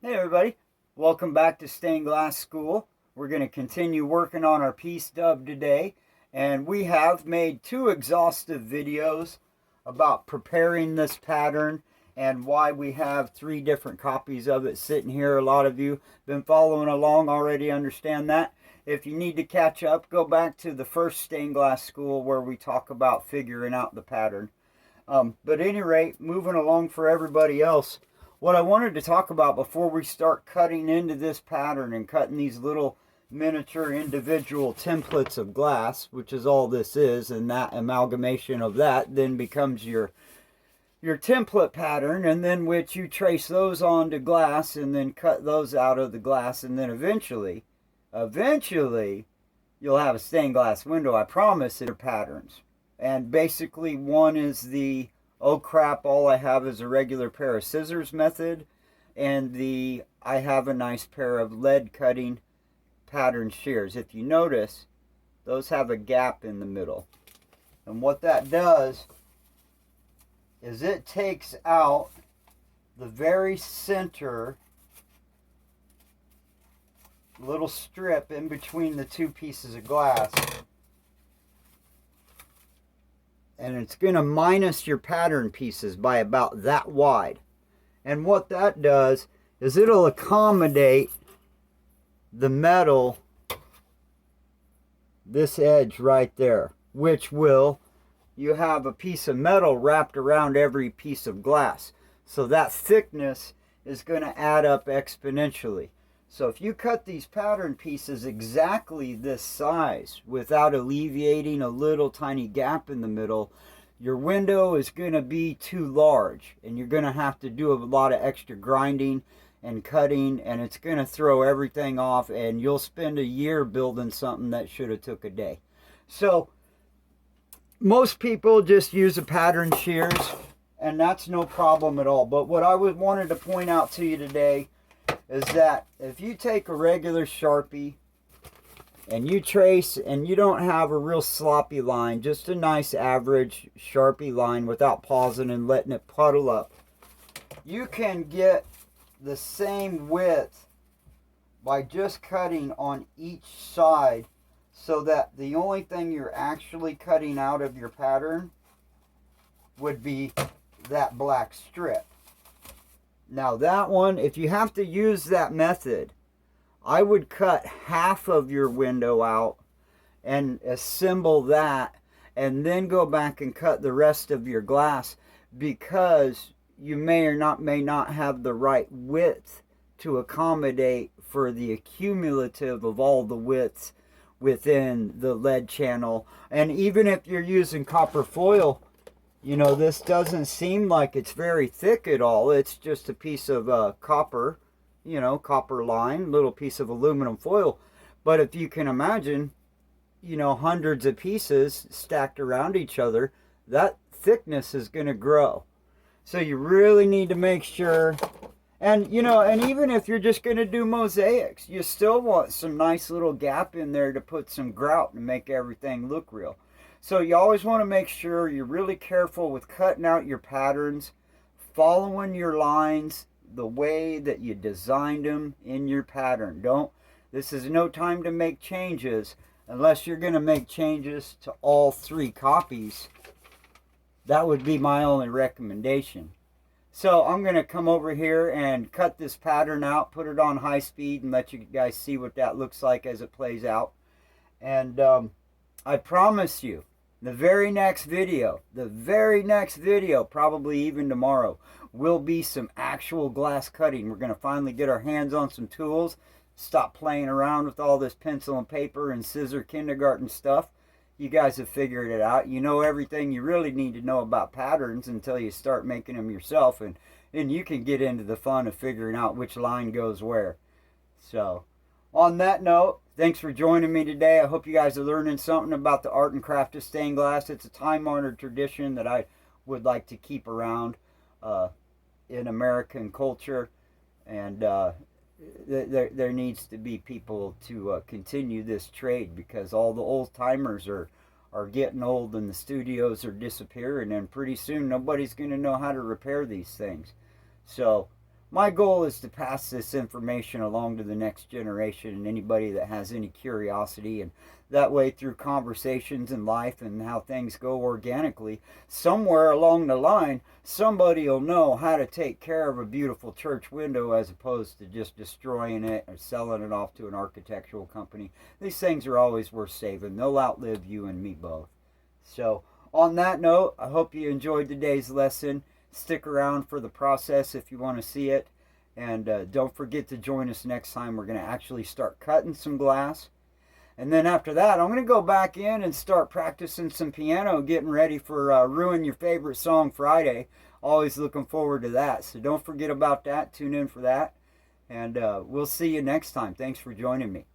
Hey everybody, welcome back to Stained Glass School. We're going to continue working on our piece stub today, and we have made 2 exhaustive videos about preparing this pattern and why we have 3 different copies of it sitting here. A lot of you been following along already understand that. If you need to catch up, go back to the first Stained Glass School where we talk about figuring out the pattern. But at any rate, moving along for everybody else, what I wanted to talk about before we start cutting into this pattern and cutting these little miniature individual templates of glass, which is all this is, and that amalgamation of that then becomes your template pattern, and then which you trace those onto glass and then cut those out of the glass, and then eventually you'll have a stained glass window. I promise. In patterns. And basically one is the oh crap, all I have is a regular pair of scissors method, and the I have a nice pair of lead cutting pattern shears. If you notice, those have a gap in the middle, and what that does is it takes out the very center little strip in between the 2 pieces of glass, and it's going to minus your pattern pieces by about that wide. And what that does is it'll accommodate the metal, this edge right there, which will, you have a piece of metal wrapped around every piece of glass. So that thickness is going to add up exponentially. So if you cut these pattern pieces exactly this size without alleviating a little tiny gap in the middle, your window is going to be too large, and you're going to have to do a lot of extra grinding and cutting, and it's going to throw everything off, and you'll spend a year building something that should have took a day. So most people just use a pattern shears, and that's no problem at all. But what I wanted to point out to you today is that if you take a regular Sharpie and you trace, and you don't have a real sloppy line, just a nice average Sharpie line without pausing and letting it puddle up, you can get the same width by just cutting on each side, so that the only thing you're actually cutting out of your pattern would be that black strip. Now that one, if you have to use that method, I would cut half of your window out and assemble that, and then go back and cut the rest of your glass, because you may not have the right width to accommodate for the accumulative of all the widths within the lead channel. And even if you're using copper foil, you know, this doesn't seem like it's very thick at all. It's just a piece of copper, you know, copper line, little piece of aluminum foil. But if you can imagine, you know, hundreds of pieces stacked around each other, that thickness is going to grow. So you really need to make sure, and you know, and even if you're just going to do mosaics, you still want some nice little gap in there to put some grout and make everything look real. So you always want to make sure you're really careful with cutting out your patterns, following your lines the way that you designed them in your pattern. This is no time to make changes unless you're going to make changes to all 3 copies. That would be my only recommendation. So I'm going to come over here and cut this pattern out, put it on high speed, and let you guys see what that looks like as it plays out. And I promise you, the very next video, probably even tomorrow, will be some actual glass cutting. We're going to finally get our hands on some tools, stop playing around with all this pencil and paper and scissor kindergarten stuff. You guys have figured it out. You know everything you really need to know about patterns until you start making them yourself, and then you can get into the fun of figuring out which line goes where. So on that note, thanks for joining me today. I hope you guys are learning something about the art and craft of stained glass. It's a time-honored tradition that I would like to keep around in American culture, and there needs to be people to continue this trade, because all the old timers are getting old and the studios are disappearing, and pretty soon nobody's going to know how to repair these things. So my goal is to pass this information along to the next generation and anybody that has any curiosity, and that way through conversations in life and how things go organically, somewhere along the line somebody will know how to take care of a beautiful church window as opposed to just destroying it or selling it off to an architectural company. These things are always worth saving. They'll outlive you and me both. So on that note, I hope you enjoyed today's lesson. Stick around for the process if you want to see it. And don't forget to join us next time. We're going to actually start cutting some glass. And then after that, I'm going to go back in and start practicing some piano, getting ready for Ruin Your Favorite Song Friday. Always looking forward to that. So don't forget about that. Tune in for that. And we'll see you next time. Thanks for joining me.